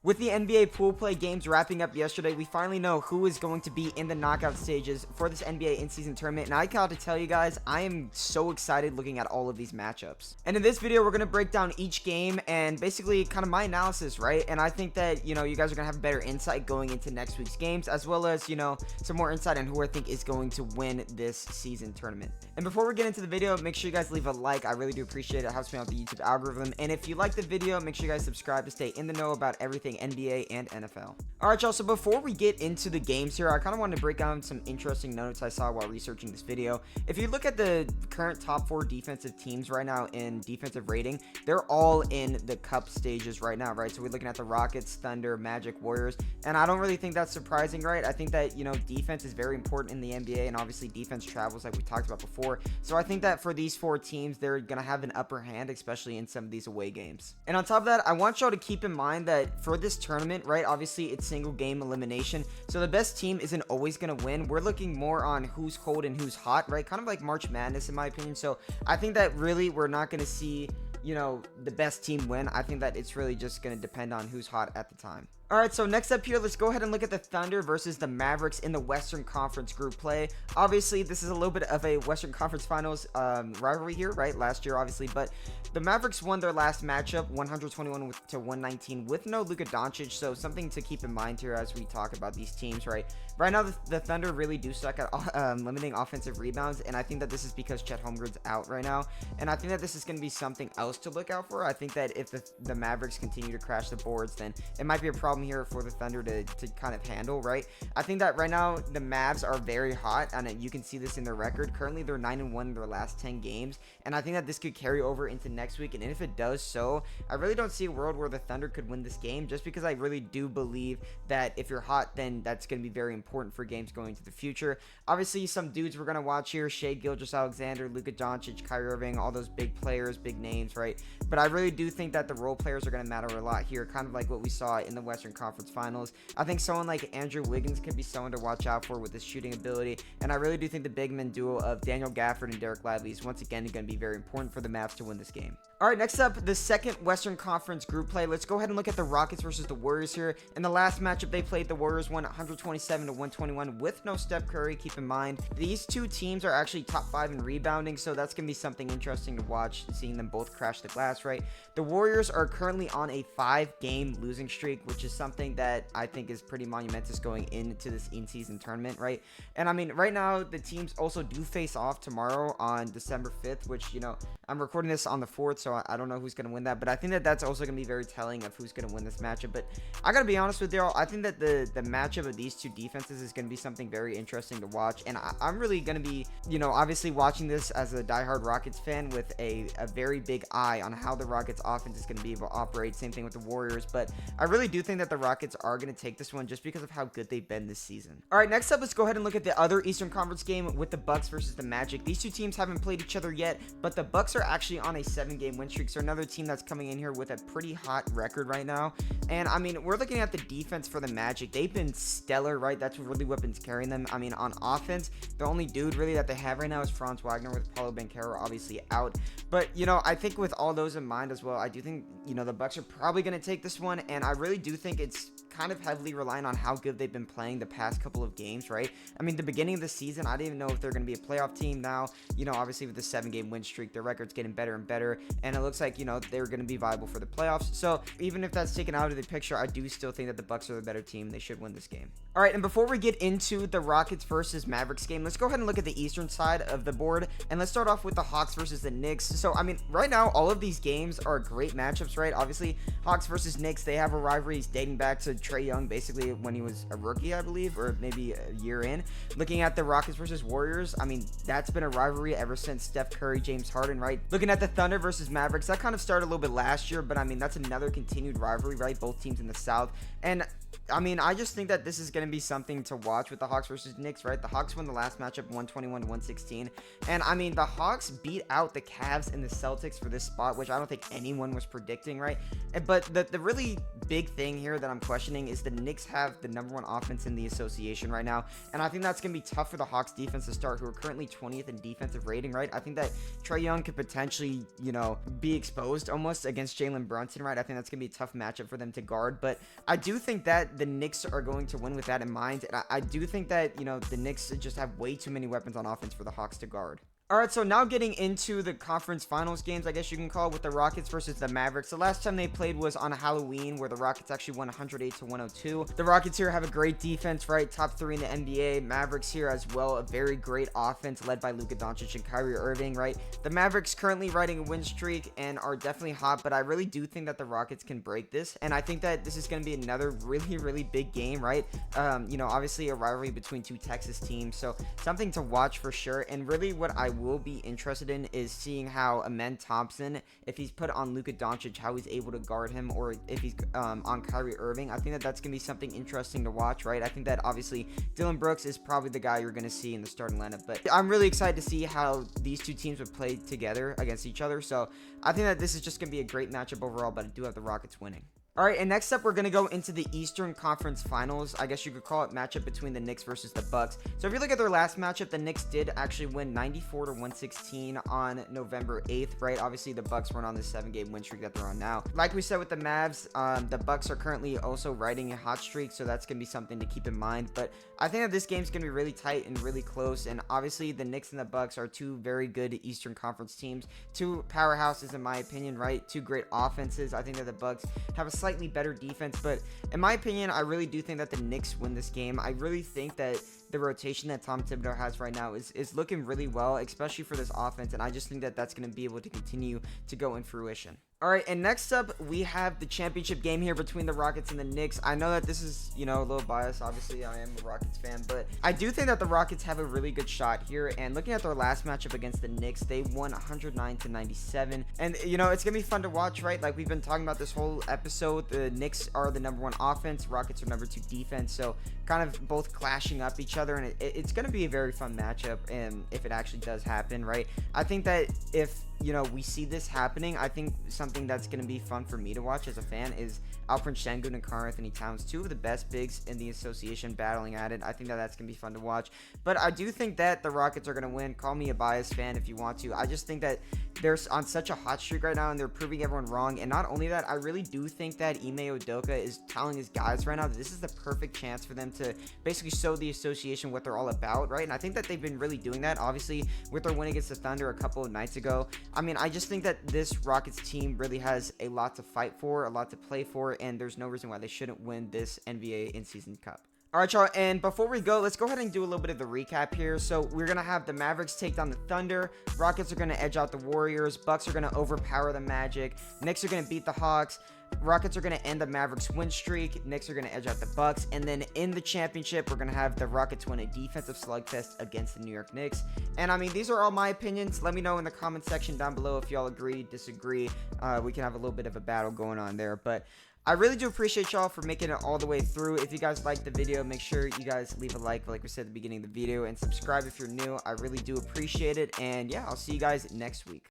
With the NBA pool play games wrapping up yesterday, we finally know who is going to be in the knockout stages for this NBA in-season tournament, and I got to tell you guys, I am so excited looking at all of these matchups. And in this video, we're going to break down each game and basically kind of my analysis, right? And I think that, you guys are going to have better insight going into next week's games, as well as, some more insight on who I think is going to win this season tournament. And before we get into the video, make sure you guys leave a like. I really do appreciate it. It helps me out with the YouTube algorithm. And if you like the video, make sure you guys subscribe to stay in the know about everything NBA and NFL. Alright, y'all, so before we get into the games here, I kind of wanted to break down some interesting notes I saw while researching this video. If you look at the current top 4 defensive teams right now in defensive rating, they're all in the cup stages right now, right? So we're looking at the Rockets, Thunder, Magic, Warriors, and I don't really think that's surprising, right? I think that, defense is very important in the NBA, and obviously defense travels like we talked about before. So I think that for these 4 teams, they're going to have an upper hand, especially in some of these away games. And on top of that, I want y'all to keep in mind that for this tournament, right, obviously it's single game elimination, so the best team isn't always going to win. We're looking more on who's cold and who's hot, right? Kind of like March Madness in my opinion. So I think that really we're not going to see the best team win. I think that it's really just going to depend on who's hot at the time. Alright, so next up here, let's go ahead and look at the Thunder versus the Mavericks in the Western Conference group play. Obviously, this is a little bit of a Western Conference Finals rivalry here, right? Last year, obviously, but the Mavericks won their last matchup 121 to 119 with no Luka Doncic, so something to keep in mind here as we talk about these teams, right? Right now, the Thunder really do suck at limiting offensive rebounds, and I think that this is because Chet Holmgren's out right now, and I think that this is going to be something else to look out for. I think that if the Mavericks continue to crash the boards, then it might be a problem here for the Thunder to kind of handle, right? I think that right now the Mavs are very hot, and you can see this in their record. Currently, they're 9-1 in their last 10 games, and I think that this could carry over into next week, and if it does so, I really don't see a world where the Thunder could win this game, just because I really do believe that if you're hot, then that's going to be very important for games going into the future. Obviously, some dudes we're going to watch here, Gilgeous-Alexander, Luka Doncic, Kyrie Irving, all those big players, big names, right? But I really do think that the role players are going to matter a lot here, kind of like what we saw in the Western Conference Finals. I think someone like Andrew Wiggins could be someone to watch out for with his shooting ability, and I really do think the big man duo of Daniel Gafford and Derek Lively is once again going to be very important for the Mavs to win this game. Alright, next up, the second Western Conference group play. Let's go ahead and look at the Rockets versus the Warriors here. In the last matchup they played, the Warriors won 127 to 121 with no Steph Curry. Keep in mind, these two teams are actually top 5 in rebounding, so that's going to be something interesting to watch, seeing them both crash the glass, right? The Warriors are currently on a 5-game losing streak, which is something that I think is pretty monumentous going into this in-season tournament, right? And I mean, right now, the teams also do face off tomorrow on December 5th, which, I'm recording this on the 4th, so I don't know who's going to win that, but I think that that's also going to be very telling of who's going to win this matchup. But I got to be honest with y'all, I think that the matchup of these two defenses is going to be something very interesting to watch, and I'm really going to be, obviously watching this as a diehard Rockets fan with a very big eye on how the Rockets offense is going to be able to operate. Same thing with the Warriors, but I really do think that the Rockets are going to take this one just because of how good they've been this season. Alright, next up, let's go ahead and look at the other Eastern Conference game with the Bucks versus the Magic. These two teams haven't played each other yet, but the Bucks are actually on a 7-game win streak, so another team that's coming in here with a pretty hot record right now. And I mean, we're looking at the defense for the Magic. They've been stellar, right? That's really what's been carrying them. I mean, on offense, the only dude really that they have right now is Franz Wagner, with Paulo Banchero obviously out. But I think with all those in mind as well, I do think the Bucks are probably going to take this one, and I really do think it's kind of heavily relying on how good they've been playing the past couple of games, right? I mean, the beginning of the season, I didn't even know if they're going to be a playoff team. Now, obviously with the 7-game win streak, their record's getting better and better, and it looks like, they're going to be viable for the playoffs. So even if that's taken out of the picture, I do still think that the Bucks are the better team. They should win this game. All right, and before we get into the Rockets versus Mavericks game, let's go ahead and look at the Eastern side of the board, and let's start off with the Hawks versus the Knicks. So, I mean, right now, all of these games are great matchups, right? Obviously, Hawks versus Knicks, they have a rivalry dating back to Trae Young, basically when he was a rookie, I believe, or maybe a year in. Looking at the Rockets versus Warriors, I mean, that's been a rivalry ever since Steph Curry, James Harden, right? Looking at the Thunder versus Mavericks, that kind of started a little bit last year, but I mean, that's another continued rivalry, right? Both teams in the South. And I mean, I just think that this is going to be something to watch with the Hawks versus Knicks, right? The Hawks won the last matchup 121-116. And I mean, the Hawks beat out the Cavs and the Celtics for this spot, which I don't think anyone was predicting, right? But the really big thing here that I'm questioning is the Knicks have the #1 offense in the association right now. And I think that's going to be tough for the Hawks defense to start, who are currently 20th in defensive rating, right? I think that Trae Young could potentially, you know, be exposed almost against Jalen Brunson, right? I think that's going to be a tough matchup for them to guard. But I do think that the Knicks are going to win with that in mind. And I do think that, you know, the Knicks just have way too many weapons on offense for the Hawks to guard. All right, so now getting into the conference finals games, I guess you can call it, with the Rockets versus the Mavericks. The last time they played was on Halloween, where the Rockets actually won 108-102. The Rockets here have a great defense, right? Top 3 in the NBA. Mavericks here as well, a very great offense led by Luka Doncic and Kyrie Irving, right? The Mavericks currently riding a win streak and are definitely hot, but I really do think that the Rockets can break this, and I think that this is going to be another really, really big game, right? You know, obviously a rivalry between two Texas teams, so something to watch for sure. And really what I will be interested in is seeing how Amen Thompson, if he's put on Luka Doncic, how he's able to guard him, or if he's on Kyrie Irving. I think that that's going to be something interesting to watch, right? I think that obviously Dylan Brooks is probably the guy you're going to see in the starting lineup, but I'm really excited to see how these two teams would play together against each other. So I think that this is just going to be a great matchup overall, but I do have the Rockets winning. All right, and next up, we're going to go into the Eastern Conference Finals. I guess you could call it matchup between the Knicks versus the Bucks. So if you look at their last matchup, the Knicks did actually win 94-116 on November 8th, right? Obviously, the Bucks weren't on the 7-game win streak that they're on now. Like we said with the Mavs, the Bucks are currently also riding a hot streak, so that's going to be something to keep in mind. But I think that this game's going to be really tight and really close, and obviously, the Knicks and the Bucks are two very good Eastern Conference teams. Two powerhouses, in my opinion, right? Two great offenses. I think that the Bucks have a slightly better defense, but in my opinion, I really do think that the Knicks win this game. I really think that the rotation that Tom Thibodeau has right now is looking really well, especially for this offense, and I just think that that's going to be able to continue to go in fruition. All right, and next up, we have the championship game here between the Rockets and the Knicks. I know that this is, you know, a little biased. Obviously, I am a Rockets fan, but I do think that the Rockets have a really good shot here. And looking at their last matchup against the Knicks, they won 109-97. And, you know, it's going to be fun to watch, right? Like we've been talking about this whole episode. The Knicks are the #1 offense. Rockets are #2 defense. So kind of both clashing up each other. And it's going to be a very fun matchup. And if it actually does happen, right? I think that if, you know, we see this happening, I think something that's going to be fun for me to watch as a fan is Alfred Sengun and Karl-Anthony Towns, two of the best bigs in the association, battling at it. I think that that's going to be fun to watch. But I do think that the Rockets are going to win. Call me a biased fan if you want to. I just think that they're on such a hot streak right now, and they're proving everyone wrong. And not only that, I really do think that Ime Udoka is telling his guys right now that this is the perfect chance for them to basically show the association what they're all about, right? And I think that they've been really doing that, obviously, with their win against the Thunder a couple of nights ago. I mean, I just think that this Rockets team really has a lot to fight for, a lot to play for, and there's no reason why they shouldn't win this NBA in-season cup. All right, y'all, and before we go, let's go ahead and do a little bit of the recap here. So we're going to have the Mavericks take down the Thunder. Rockets are going to edge out the Warriors. Bucks are going to overpower the Magic. Knicks are going to beat the Hawks. Rockets are going to end the Mavericks win streak. Knicks are going to edge out the Bucks. And then in the championship, we're going to have the Rockets win a defensive slugfest against the New York Knicks. And I mean, these are all my opinions. Let me know in the comment section down below if y'all agree, disagree. We can have a little bit of a battle going on there. But I really do appreciate y'all for making it all the way through. If you guys liked the video, make sure you guys leave a like we said at the beginning of the video, and subscribe if you're new. I really do appreciate it. And yeah, I'll see you guys next week.